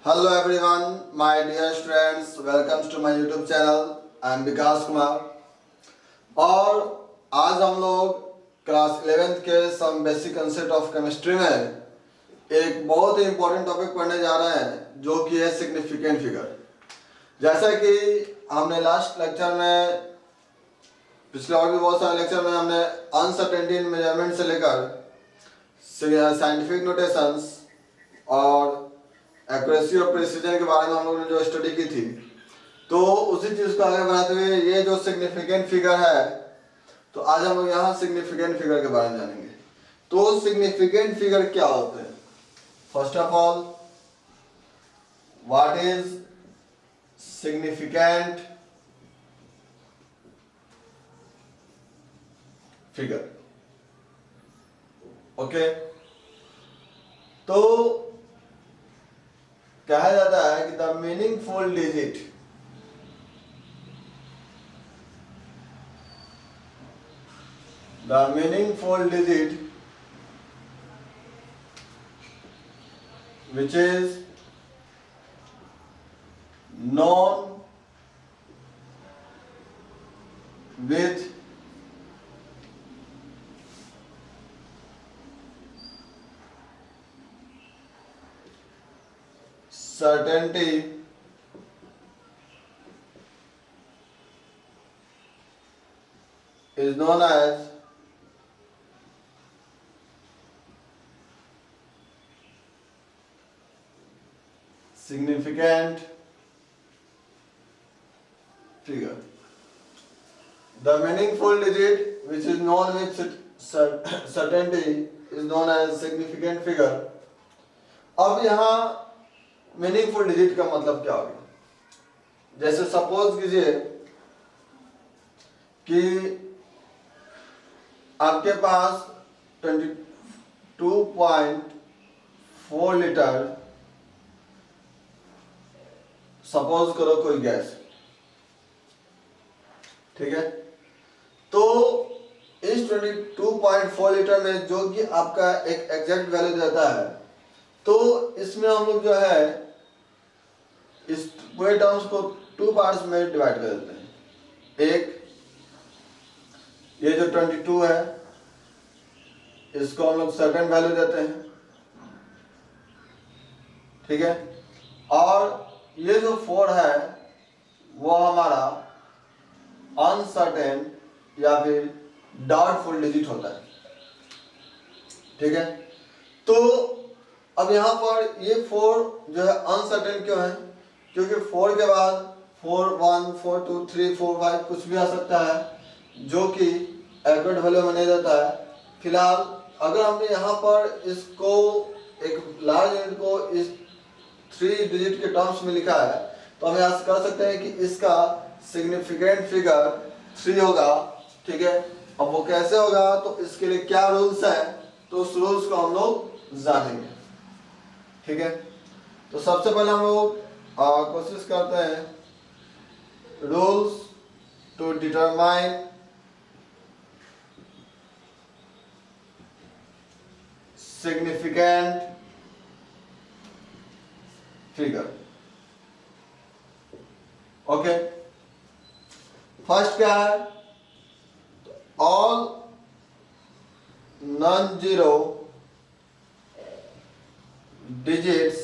Hello everyone, my dear students, welcome to my YouTube channel. I am विकास कुमार और आज हम लोग क्लास 11th के some basic concept of chemistry में एक बहुत ही इम्पोर्टेंट टॉपिक पढ़ने जा रहे हैं जो कि है सिग्निफिकेंट फिगर। जैसा कि हमने लास्ट लेक्चर में, पिछले और भी बहुत सारे लेक्चर में हमने अनसर्टेनिटी इन मेजरमेंट से लेकर साइंटिफिक नोटेशंस और एक्यूरेसी और प्रिसीजन के बारे में हम लोगों ने जो स्टडी की थी, तो उसी चीज़ को आगे बढ़ाते हुए ये जो सिग्निफिकेंट फिगर है, तो आज हम लोग यहाँ सिग्निफिकेंट फिगर के बारे में जानेंगे। तो सिग्निफिकेंट फिगर क्या होते हैं? First of all, what is significant figure? Okay, तो कहा जाता है कि the meaningful digit which is known with certainty is known as significant figure. The meaningful digit which is known with certainty is known as significant figure. अब यहाँ meaningful digit का मतलब क्या होगा? जैसे सपोज कीजिए कि आपके पास 22.4 लीटर सपोज करो कोई गैस, ठीक है। तो इस 22.4 लीटर में जो कि आपका एक एग्जैक्ट वैल्यू देता है, तो इसमें हम लोग जो है इस पूरे टर्म्स को टू पार्ट्स में डिवाइड कर देते हैं। एक ये जो 22 है, इसको हम लोग सर्टेन वैल्यू देते हैं, ठीक है। और ये जो 4 है वो हमारा अनसर्टेन या फिर डाउटफुल डिजिट होता है, ठीक है। तो अब यहाँ पर ये 4 जो है अनसर्टेन क्यों है? क्योंकि 4 के बाद 4, 1, 4, 2, 3, 4, 5 कुछ भी आ सकता है जो कि एक्यूरेट वैल्यू में नहीं देता है। फिलहाल अगर हमने यहाँ पर इसको एक लार्ज यूनिट को इस 3 डिजिट के टर्म्स में लिखा है, तो हम यहाँ से कर सकते हैं कि इसका सिग्निफिकेंट फिगर 3 होगा, ठीक है। अब वो कैसे होगा, तो इसके लिए क्या रूल्स हैं, तो उस रूल्स को हम लोग जानेंगे, ठीक है। तो सबसे पहले हम लोग कोशिश करते हैं rules to determine significant figure. Okay, first क्या है? All non zero digits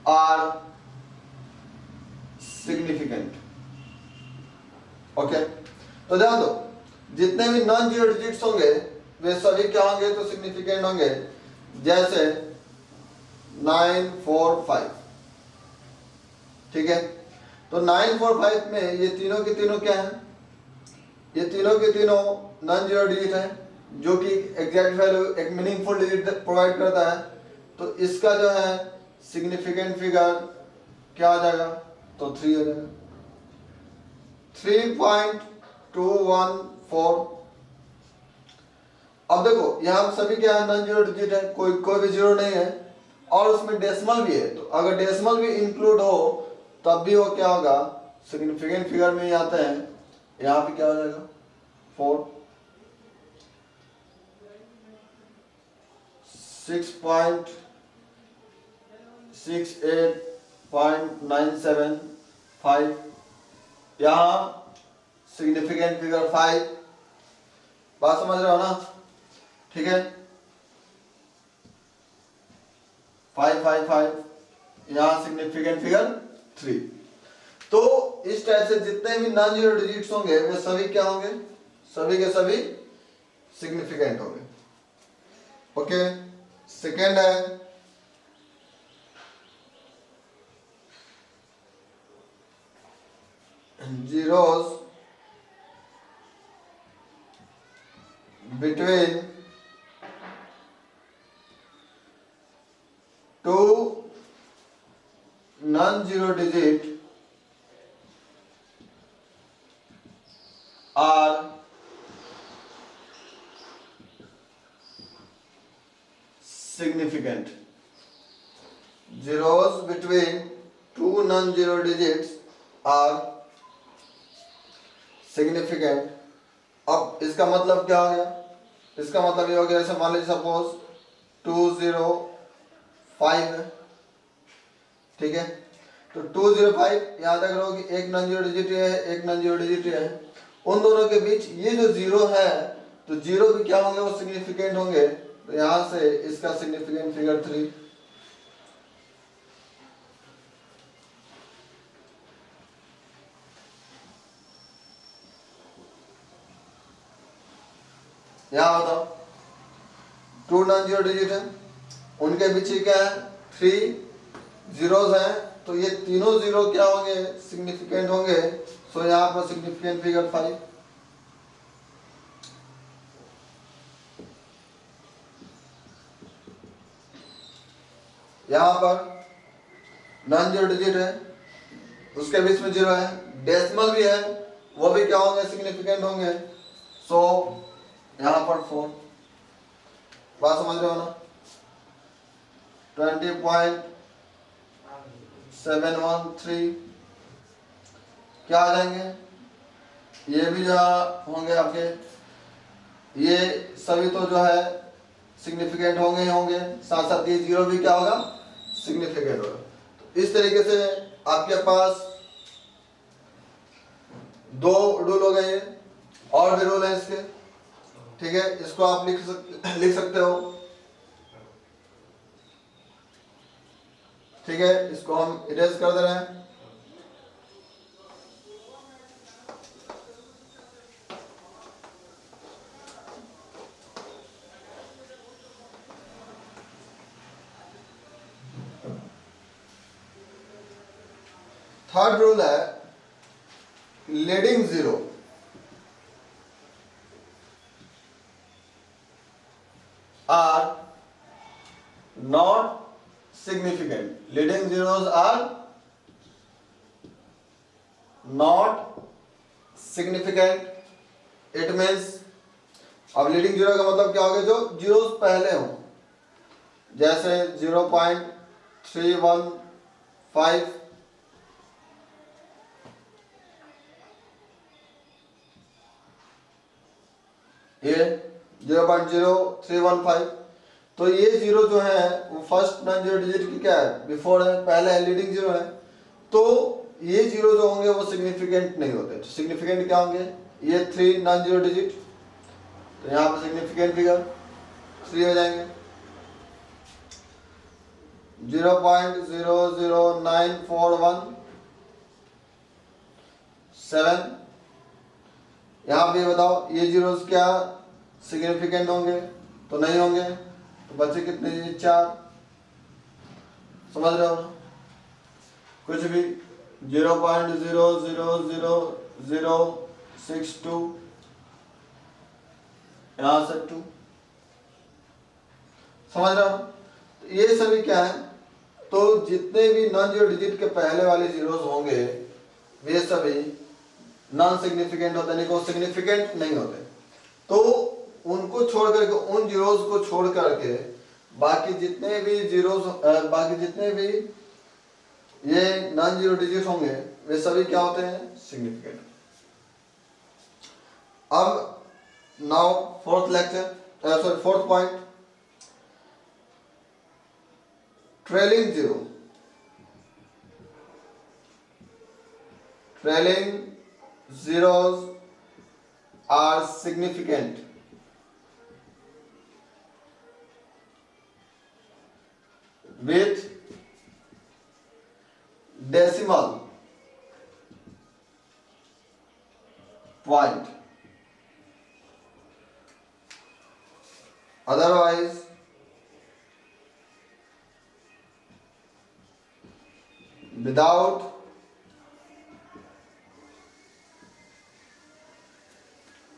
are significant. Okay, तो ध्यान दो, जितने भी नॉन जीरो डिजिट्स होंगे वे सभी क्या होंगे, तो सिग्निफिकेंट होंगे। जैसे 9, 4, 5, ठीक है। तो 9, 4, 5 में ये तीनों के तीनों क्या है? ये तीनों के तीनों नॉन जीरो डिजिट है, जो कि एग्जैक्ट वैल्यू एक मीनिंगफुल डिजिट प्रोवाइड करता है। तो इसका जो है सिग्निफिकेंट फिगर क्या हो जाएगा, तो 3 हो जाएगा। 3.214। अब देखो यहाँ सभी क्या है, नॉन जीरो डिजिट है, कोई भी जीरो नहीं है, और उसमें डेसिमल भी है। तो अगर डेसिमल भी इंक्लूड हो तब भी वो क्या होगा, सिग्निफिकेंट फिगर में ही आते हैं। यहाँ पे क्या हो जाएगा, 4, 6.214 68.975, यहाँ सिग्निफिकेंट फिगर 5, बात समझ रहे हो ना? ठीक है, 555, यहाँ सिग्निफिकेंट फिगर 3। तो इस टाइप से जितने भी नॉन जीरो डिजिट्स होंगे वे सभी क्या होंगे? सभी के सभी सिग्निफिकेंट होंगे। ओके, सेकेंड है zeros between two non-zero digit are significant. Zeros between two non-zero digits are significant. अब इसका मतलब क्या हो गया? इसका मतलब ये हो गया, जैसे मान लीजिए सपोज 205 है, ठीक है, तो 205 याद रख लो कि एक नॉन जीरो डिजिट है, एक नॉन जीरो डिजिट है, उन दोनों के बीच ये जो जीरो है, तो जीरो भी क्या होंगे? वो सिग्निफिकेंट होंगे। तो यहां से इसका सिग्निफिकेंट फिगर 3। यहां बताओ, 2 नॉन जीरो डिजिट है, उनके बीच ही क्या है? 3 जीरोज हैं, तो ये तीनों जीरो क्या होंगे? सिग्निफिकेंट होंगे। सो यहाँ पर सिग्निफिकेंट फिगर 5। यहाँ पर नॉन जीरो डिजिट है, उसके बीच में जीरो है, डेसिमल भी है, वो भी क्या होंगे? सिग्निफिकेंट होंगे। सो यहाँ पर 4। बात समझ रहे हो ना? 20.713 क्या आ जाएंगे? ये भी जो होंगे आपके, ये सभी तो जो है सिग्निफिकेंट होंगे ही होंगे, साथ साथ ये जीरो भी क्या होगा? सिग्निफिकेंट होगा। तो इस तरीके से आपके पास 2 रूल हो गए, और भी रूल है इसके, ठीक है, इसको आप लिख सकते हो, ठीक है, इसको हम इरेज कर दे रहे हैं। थर्ड रूल है leading zero are not significant. Leading zeros are not significant. It means, अब लीडिंग जीरो का मतलब क्या हो गया? जो जीरोस पहले हो, जैसे 0.315, ये 0.0315, तो ये जीरो जो है वो फर्स्ट नॉन जीरो डिजिट की क्या है? बिफोर है, पहले है, लीडिंग जीरो है। तो ये जीरो जो होंगे वो सिग्निफिकेंट नहीं होते। तो सिग्निफिकेंट क्या होंगे? ये 3 नॉन जीरो डिजिट, तो यहाँ पर सिग्निफिकेंट फिगर 3 हो जाएंगे। 0.009417, यहाँ पे बताओ ये जीरोस क्या सिग्निफिकेंट होंगे? तो नहीं होंगे। तो बचे कितने? 4। समझ रहे हो? कुछ भी 0.000062, यहाँ से 2। समझ रहे हो? तो ये सभी क्या है? तो जितने भी नॉन जीरो डिजिट के पहले वाले जीरोस होंगे वे सभी नॉन सिग्निफिकेंट होते, नहीं को सिग्निफिकेंट नहीं होते। तो उनको छोड़ करके, उन जीरोस को छोड़ करके बाकी जितने भी जीरोस, बाकी जितने भी ये नॉन जीरो डिजिट होंगे वे सभी क्या होते हैं? सिग्निफिकेंट। अब now fourth point, trailing zero. trailing zeros are significant with decimal point, otherwise without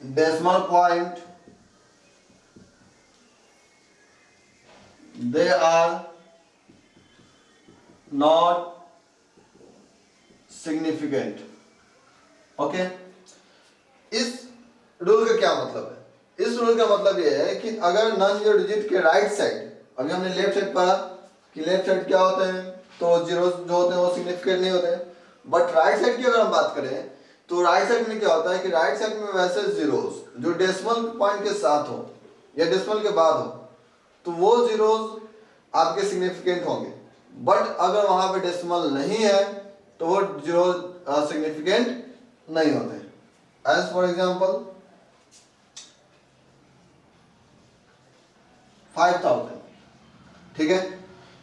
decimal point they are not significant. Okay इस रूल का क्या मतलब है? इस रूल का मतलब ये है कि अगर नॉन जीरो डिजिट के राइट साइड, अभी हमने लेफ्ट साइड पढ़ा कि लेफ्ट साइड क्या होते हैं, तो जीरो जो होते हैं वो सिग्निफिकेंट नहीं होते हैं, बट राइट साइड की अगर हम बात करें तो राइट साइड में क्या होता है कि राइट साइड में वैसे जीरोस जो डेसिमल पॉइंट के साथ हो या डेसिमल के बाद हो तो वो जीरोस आपके सिग्निफिकेंट होंगे, बट अगर वहां पे डेसिमल नहीं है तो वो जीरो सिग्निफिकेंट नहीं होते। एज फॉर एग्जाम्पल 5000, ठीक है,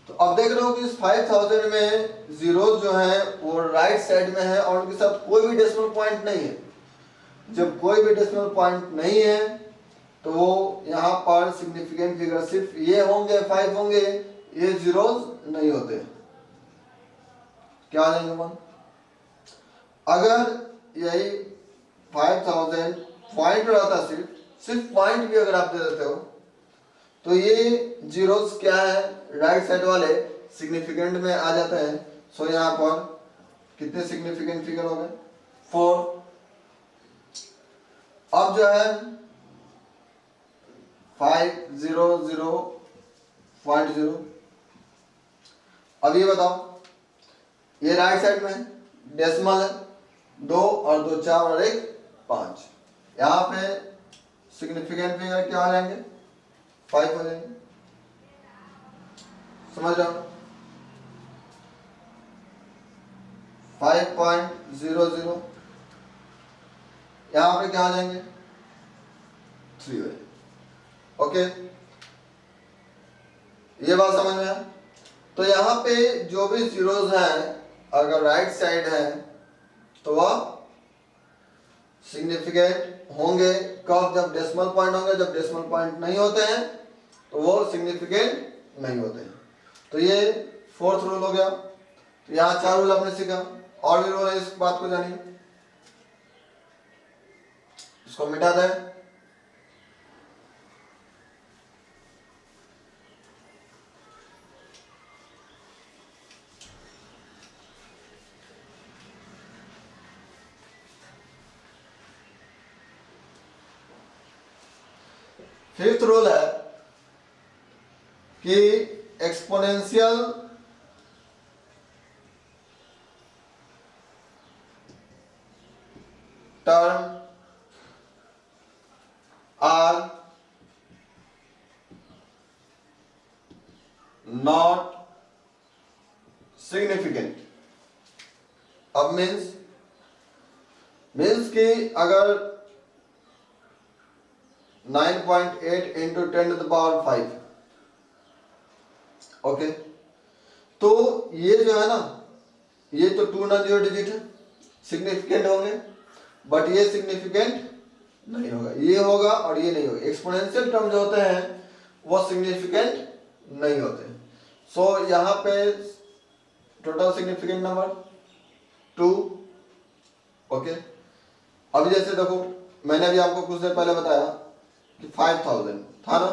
तो अब देख रहे हो कि इस 5000 में जीरो जो है वो राइट साइड में है और उनके साथ कोई भी डेसिमल पॉइंट नहीं है। जब कोई भी डेसिमल पॉइंट नहीं है तो वो यहाँ पर सिग्निफिकेंट फिगर सिर्फ ये होंगे, 5 होंगे, ये जीरोस नहीं होते। क्या आ जाएंगे वन? अगर यही 5000 पॉइंट रहता, सिर्फ पॉइंट भी अगर आप दे देते हो तो ये जीरोस क्या है, राइट साइड वाले सिग्निफिकेंट में आ जाते हैं। सो यहाँ पर कितने सिग्निफिकेंट फिगर हो गए? 4। अब जो है 500.0, अब ये बताओ, ये राइट साइड में डेसिमल है, 2 और 2 4 और 1 5, यहाँ पे सिग्निफिकेंट फिगर क्या आ जाएंगे? 5 हो जाएंगे। समझ रहे हो? 5.00, यहाँ पे क्या आ जाएंगे? 3 हो जाएंगे। ओके, ये बात समझ में है? तो यहाँ पे जो भी जीरोस हैं अगर राइट साइड है तो वह सिग्निफिकेंट होंगे कब? जब डेसिमल पॉइंट होंगे। जब डेसिमल पॉइंट नहीं होते हैं तो वो सिग्निफिकेंट नहीं होते हैं। तो ये 4th रूल हो गया। तो यहाँ 4 रूल आपने सीखा, और भी रूल है, इस बात को जानिए। इसको मिटा दें। फिफ्थ रूल है कि exponential term are not significant. अब मीन्स कि अगर 9.8 इंटू 10⁵, ओके, तो ये जो है ना, ये तो 2 नॉन जीरो डिजिट है, सिग्निफिकेंट होंगे, बट ये सिग्निफिकेंट नहीं होगा, ये होगा और ये नहीं होगा। एक्सपोनेंशियल टर्म जो होते हैं वो सिग्निफिकेंट नहीं होते। सो यहाँ पे टोटल सिग्निफिकेंट नंबर 2। ओके, अभी जैसे देखो, मैंने अभी आपको कुछ देर पहले बताया कि 5000 था ना,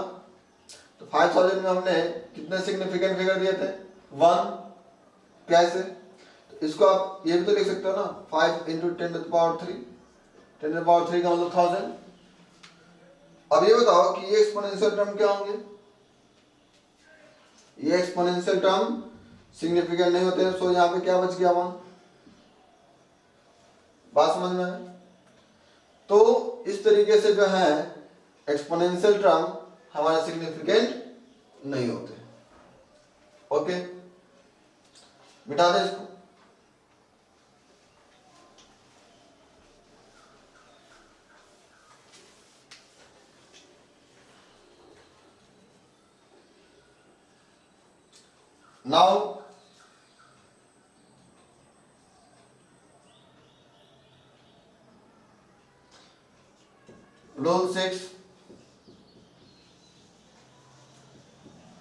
तो 5000 में हमने कितने सिग्निफिकेंट फिगर दिए थे? 1। कैसे? तो इसको आप ये भी तो लिख सकते हो ना, 5 इंटू 10⁵, 10⁵ का मतलब 1000। अब ये बताओ कि ये एक्सपोनेंशियल टर्म क्या होंगे? ये एक्सपोनेंशियल टर्म सिग्निफिकेंट नहीं होते हैं। सो यहाँ पे क्या बच गया? 1। बात समझ में है? तो इस तरीके से जो है एक्सपोनेंशियल टर्म हमारे सिग्निफिकेंट नहीं होते। ओके, मिटा दे इसको। Now rule 6,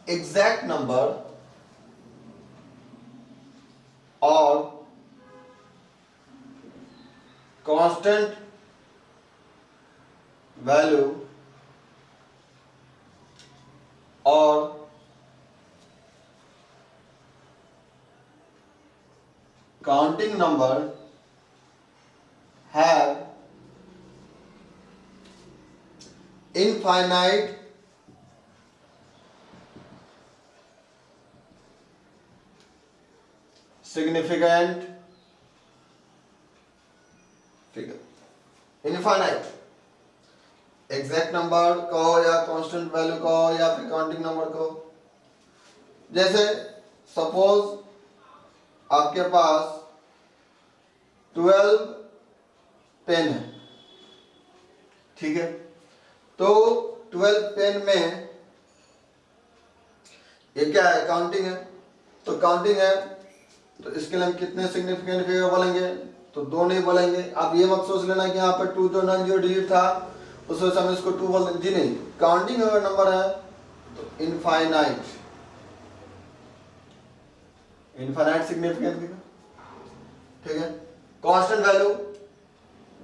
exact number or constant value or counting number have infinite significant figure. Infinite exact number कहो या कांस्टेंट वैल्यू कहो या फिर काउंटिंग नंबर कहो. जैसे सपोज आपके पास 12 पेन है, ठीक है. तो 12 पेन में ये क्या है, काउंटिंग है. तो काउंटिंग है तो इसके लिए हम कितने सिग्निफिकेंट फिगर बोलेंगे, तो 2 नहीं बोलेंगे. आप ये मत सोच लेना कि यहाँ पर 2 जो नॉन जीरो डिजिट था उस वजह से हम इसको 2 बोल दें. जी नहीं, काउंटिंग अगर नंबर है तो इनफाइनाइट सिग्निफिकेंट फिगर, ठीक है. कांस्टेंट वैल्यू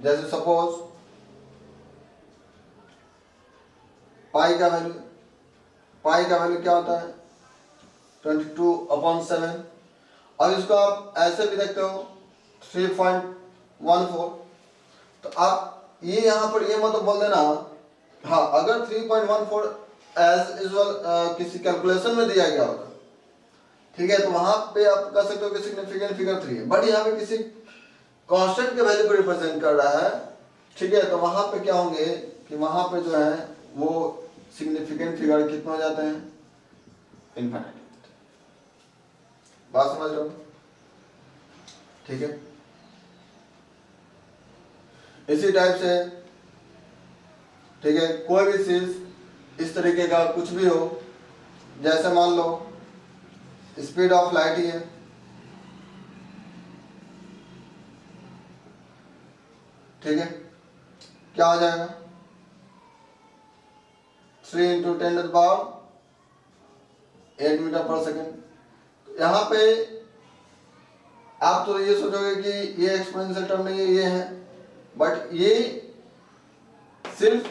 जैसे सपोज पाई का वैल्यू क्या होता है 22/7. और इसको आप ऐसे भी देखते हो 3.14. तो आप ये यहाँ पर ये मतलब बोल देना, हाँ अगर 3.14 एज यूजुअल किसी कैलकुलेशन में दिया गया होगा, ठीक है, तो वहां पे आप कह सकते हो कि सिग्निफिकेंट फिगर 3 है. बट यहाँ पे किसी कांस्टेंट के वैल्यू को रिप्रेजेंट कर रहा है, ठीक है. तो वहां पे क्या होंगे कि वहां पे जो है वो सिग्निफिकेंट फिगर कितने हो जाते हैं, इनफाइनाइट. बात समझ रहे हो, ठीक है. इसी टाइप से, ठीक है, कोई भी चीज इस तरीके का कुछ भी हो, जैसे मान लो स्पीड ऑफ लाइट ही है, ठीक है. क्या हो जाएगा 3 × 10⁸ मीटर पर सेकेंड. यहाँ पे आप तो ये सोचोगे कि ये एक्सपोनेंशियल टर्म नहीं है, ये है. बट ये सिर्फ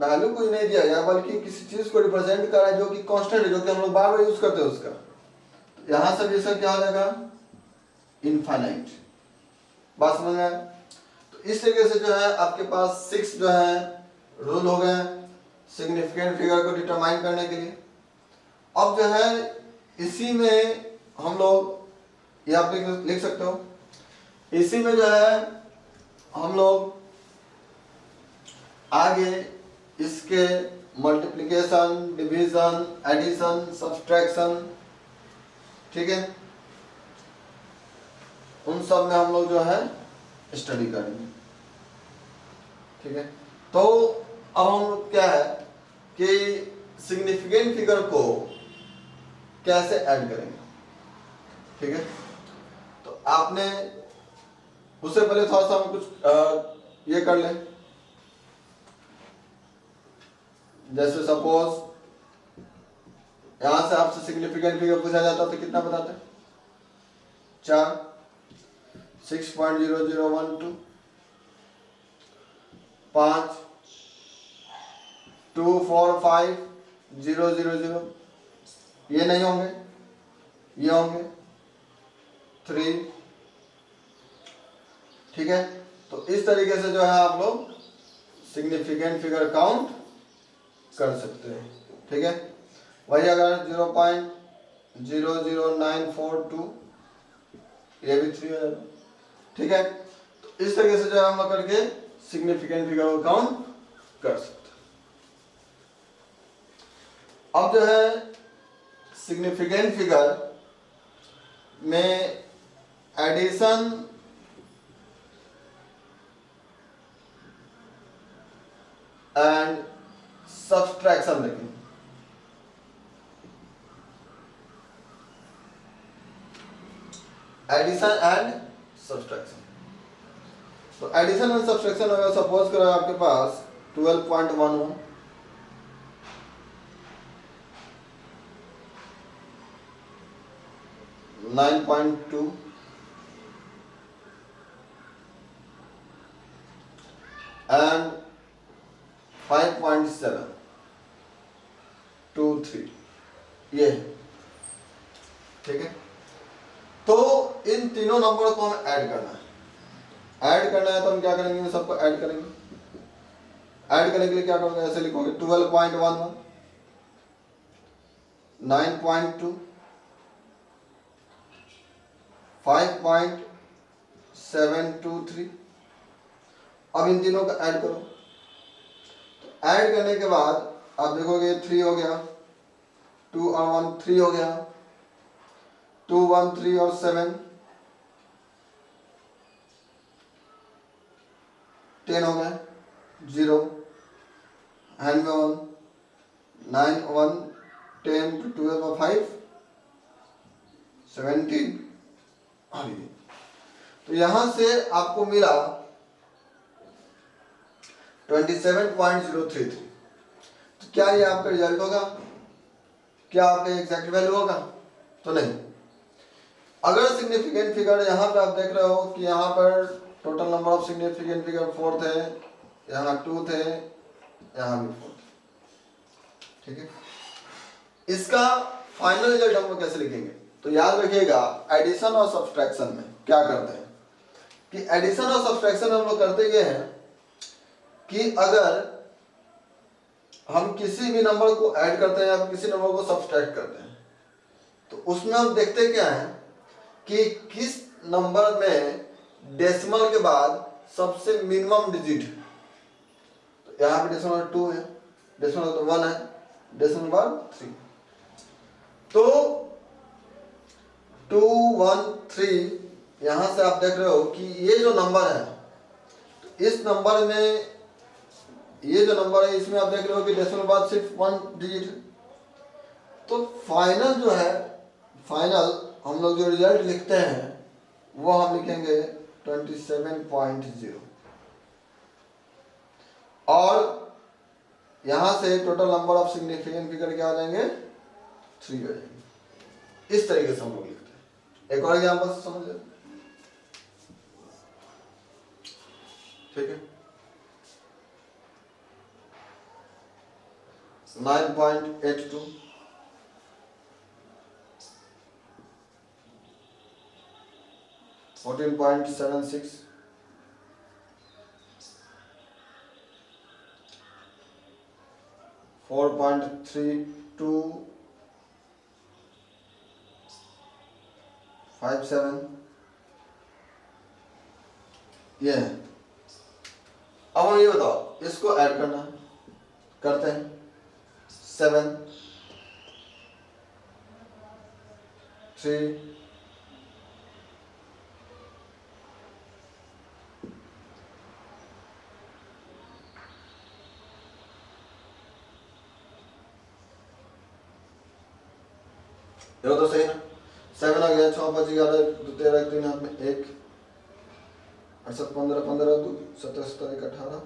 वैल्यू को ही नहीं दिया गया बल्कि किसी चीज को रिप्रेजेंट कर रहा है जो कि कांस्टेंट है, जो कि हम लोग बार बार यूज करते हैं उसका. तो यहाँ से भी क्या हो जाएगा, इनफाइनाइट. बात समझ में आया. तो इस तरीके से जो है आपके पास 6 जो है रूल हो गए सिग्निफिकेंट फिगर को डिटरमाइन करने के लिए. अब जो है इसी में हम लोग ये आप लिख सकते हो, इसी में जो है हम लोग आगे इसके मल्टीप्लिकेशन, डिवीजन, एडिशन, सब्सट्रैक्शन, ठीक है, उन सब में हम लोग जो है स्टडी करेंगे, ठीक है. तो अब हम लोग क्या है कि सिग्निफिकेंट फिगर को कैसे ऐड करेंगे, ठीक है. तो आपने उससे पहले थोड़ा सा हम कुछ ये कर लें. जैसे सपोज यहां से आपसे सिग्निफिकेंट फिगर पूछा जाता तो कितना बताते, 4, 6.0012, 5, 245,000. ये नहीं होंगे, ये होंगे 3, ठीक है. तो इस तरीके से जो है आप लोग सिग्निफिकेंट फिगर काउंट कर सकते हैं, ठीक है. वही अगर 0.00942 ये भी 3 हो जाएगा, ठीक है. तो इस तरीके से जो है हम लोग करके सिग्निफिकेंट फिगर को काउंट कर सकते हैं. अब जो है सिग्निफिकेंट फिगर में एडिशन एंड सब्सट्रैक्शन देखेंगे. Addition and subtraction. तो एडिशन एंड सब्सट्रैक्शन अगर सपोज करो आपके पास 12.11 9.2 and 5.723 ये है, ठीक है। तो इन तीनों नंबर को हमें ऐड करना है। ऐड करना है तो हम क्या करेंगे, इन सबको ऐड करेंगे। ऐड करने के लिए क्या करोगे, ऐसे लिखोगे 12.11 9.2 5.723। अब इन तीनों को ऐड करो। ऐड करने के बाद आप देखोगे 3 हो गया, 2 और 1 3 हो गया, 2 1 3 और 7 10 हो गए, 0 हैंड में 1 9 1 10 12 और 5 17। तो यहां से आपको मिला 27.033। तो क्या ये आपका रिजल्ट होगा, क्या आपका एग्जैक्ट वैल्यू होगा? तो नहीं। अगर सिग्निफिकेंट फिगर यहाँ पे आप देख रहे हो कि यहाँ पर total number of significant figure 4 थे, यहाँ 2 थे, यहाँ भी 4 थे, ठीक है। इसका फाइनल रिजल्ट हम लोग कैसे लिखेंगे? तो याद रखिएगा एडिशन और सब्सट्रैक्शन में क्या करते हैं कि एडिशन और सब्सट्रैक्शन हम लोग करते ये हैं कि अगर हम किसी भी नंबर को ऐड करते हैं या किसी नंबर को सब्सट्रैक्ट करते हैं तो उसमें हम देखते क्या है कि किस नंबर में डेसिमल के बाद सबसे मिनिमम डिजिट है। तो यहाँ पे डेसिमल 2 है, डेसिमल तो 1 है, डेसिमल बाद 3। तो 2 1 3 यहां से आप देख रहे हो कि ये जो नंबर है, तो इस नंबर में ये जो नंबर है इसमें आप देख रहे हो कि डेसिमल बाद सिर्फ 1 डिजिट है। तो फाइनल जो है, फाइनल हम लोग जो रिजल्ट लिखते हैं वो हम लिखेंगे 27.0 और यहां से total number of significant figure क्या आ जाएंगे, 3 हो जाएंगे। इस तरीके से हम लोग लिखते हैं। एक और एग्जांपल से समझ लेते, ठीक है। 9.82 14.76 4.32 57 ये है। अब हम ये बताओ इसको ऐड करना है, करते हैं 7 3 देखो तो सही ना, 7 आ गया, 6 5 11 2 13 3 हाथ में 1 8 15 15 2 17 17 1 18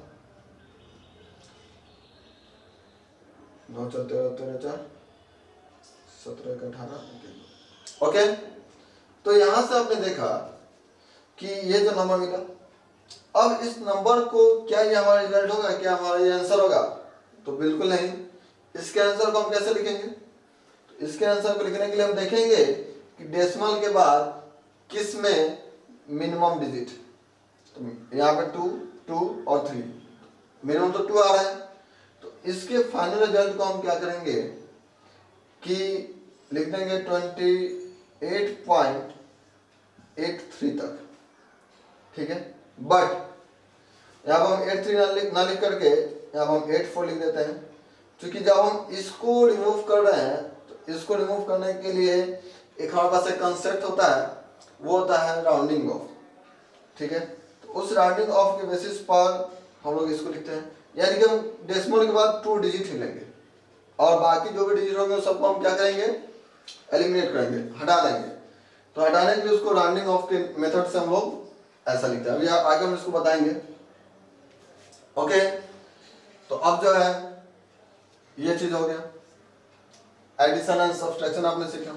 9 4 13 13 4 17 1 18। ओके, तो यहां से आपने देखा कि ये जो नंबर मिला, अब इस नंबर को क्या ये हमारा रिजल्ट होगा, क्या हमारा ये आंसर होगा? तो बिल्कुल नहीं। इसके आंसर को हम कैसे लिखेंगे? तो इसके आंसर को लिखने के लिए हम देखेंगे कि डेसिमल के बाद किस में मिनिमम डिजिट। तो यहाँ पे 2 2 और 3, मिनिमम तो 2 आ रहा है। तो इसके फाइनल रिजल्ट को हम क्या करेंगे कि लिख देंगे 28.83 तक, ठीक है। बट यहाँ पर हम 83 ना लिख करके यहाँ पर हम 84 लिख देते हैं, क्योंकि जब हम इसको रिमूव कर रहे हैं तो इसको रिमूव करने के लिए एक हमारे पास एक कंसेप्ट होता है, वो होता है राउंडिंग ऑफ, ठीक है। तो उस राउंडिंग ऑफ के बेसिस पर हम लोग इसको लिखते हैं, यानी कि हम डेसिमल के बाद 2 डिजिट ही लेंगे और बाकी जो भी डिजिट होंगे सबको हम क्या करेंगे, एलिमिनेट करेंगे, हटा देंगे। तो हटाने के लिए उसको राउंडिंग ऑफ के मेथड से हम लोग ऐसा लिखते हैं। अभी आगे हम इसको बताएंगे। ओके, तो अब जो है ये चीज हो गया, एडिशन एंड सब्सट्रैक्शन आपने सीखा।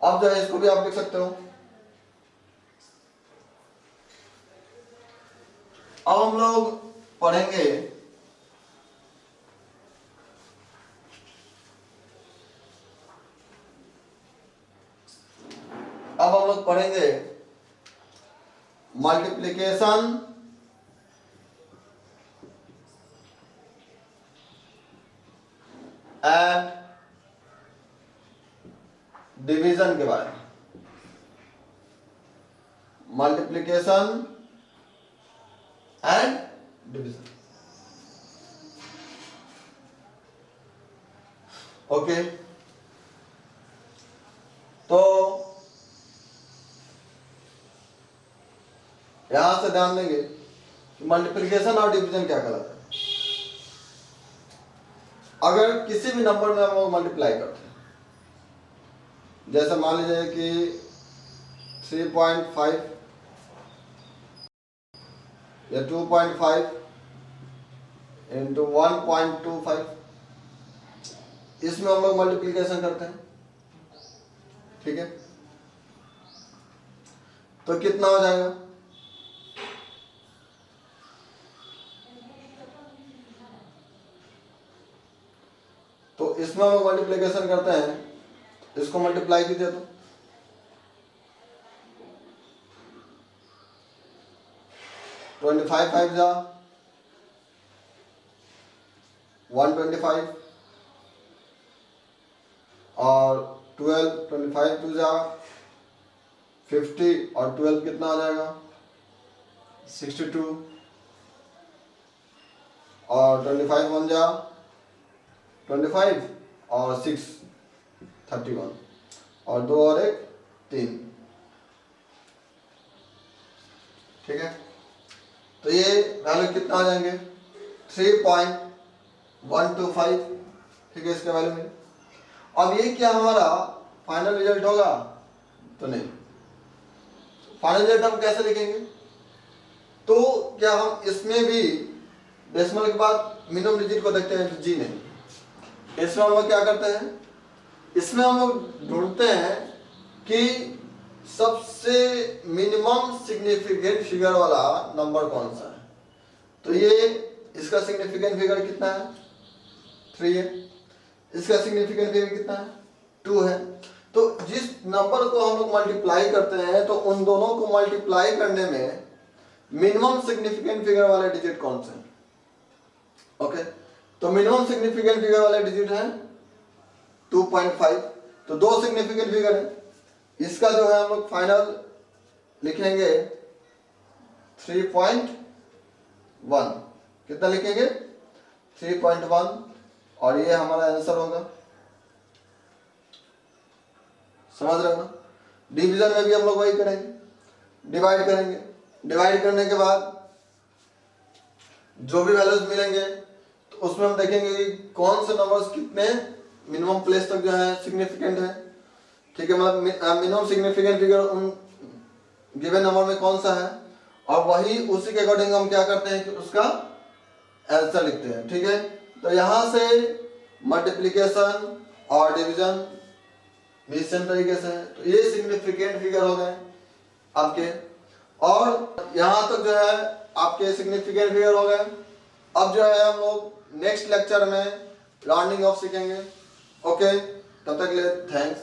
अब जो है इसको भी आप लिख सकते हो। अब हम लोग पढ़ेंगे मल्टीप्लिकेशन एंड डिवीजन के बारे में। Multiplication and division. ओके, तो यहां से ध्यान देंगे कि मल्टीप्लिकेशन और डिवीजन क्या कहलाता है। अगर किसी भी नंबर में हम लोग मल्टीप्लाई करते हैं, जैसे मान लीजिए कि 3.5 या 2.5 इंटू 1.25, इसमें हम लोग मल्टीप्लिकेशन करते हैं, ठीक है। तो कितना हो जाएगा? तो इसमें हम लोग मल्टीप्लिकेशन करते हैं, इसको मल्टीप्लाई कीजिए तो 25 5 जा 125 और 12 25 2 जा 50 और 12 कितना आ जाएगा 62 और 25 1 जा 25 और 6 31 और 2 और 1 3, ठीक है। तो ये वैल्यू कितना आ जाएंगे 3.125, ठीक है, इसका वैल्यू में। अब ये क्या हमारा फाइनल रिजल्ट होगा? तो नहीं। फाइनल रिजल्ट हम कैसे लिखेंगे? तो क्या हम इसमें भी डेसिमल के बाद मिनिमम डिजिट को देखते हैं? जी नहीं। इसमें हम लोग क्या करते हैं, इसमें हम लोग ढूंढते हैं कि सबसे मिनिमम सिग्निफिकेंट फिगर वाला नंबर कौन सा है। तो ये इसका सिग्निफिकेंट फिगर कितना है 3 है, इसका सिग्निफिकेंट फिगर कितना है 2 है। तो जिस नंबर को हम लोग मल्टीप्लाई करते हैं तो उन दोनों को मल्टीप्लाई करने में मिनिमम सिग्निफिकेंट फिगर वाले डिजिट कौन से हैं? ओके, तो मिनिमम सिग्निफिकेंट फिगर वाले डिजिट है 2.5। तो दो सिग्निफिकेंट फिगर है, इसका जो है हम लोग फाइनल लिखेंगे 3.1। कितना लिखेंगे 3.1 और ये हमारा आंसर होगा। समझ रहे हो ना? डिवीजन में भी हम लोग वही करेंगे, डिवाइड करेंगे। डिवाइड करने के बाद जो भी वैल्यूज मिलेंगे तो उसमें हम देखेंगे कि कौन से नंबर्स कितने मिनिमम प्लेस तक जो है सिग्निफिकेंट है, ठीक है। मतलब मिनिमम सिग्निफिकेंट फिगर उन गिवन नंबर में कौन सा है, और वही उसी के अकॉर्डिंग हम क्या करते हैं कि उसका आंसर लिखते हैं, ठीक है। तो यहाँ से मल्टीप्लिकेशन और डिवीजन भी सेम तरीके से है। तो ये सिग्निफिकेंट फिगर हो गए आपके, और यहाँ तक जो है आपके सिग्निफिकेंट फिगर हो गए। अब जो है हम लोग नेक्स्ट लेक्चर में राउंडिंग ऑफ सीखेंगे। ओके, तब तक के लिए थैंक्स।